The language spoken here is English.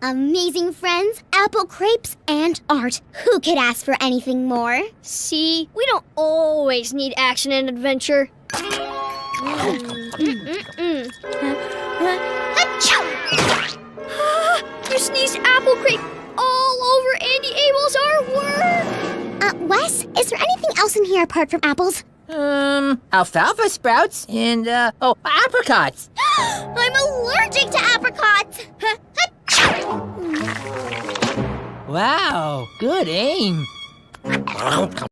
Amazing friends, apple crepes, and art. Who could ask for anything more? See, we don't always need action and adventure. You sneezed apple crepe all over Andy Abel's artwork. Wes, is there anything else in here apart from apples? Alfalfa sprouts and, apricots. I'm allergic to apricots! Wow, good aim.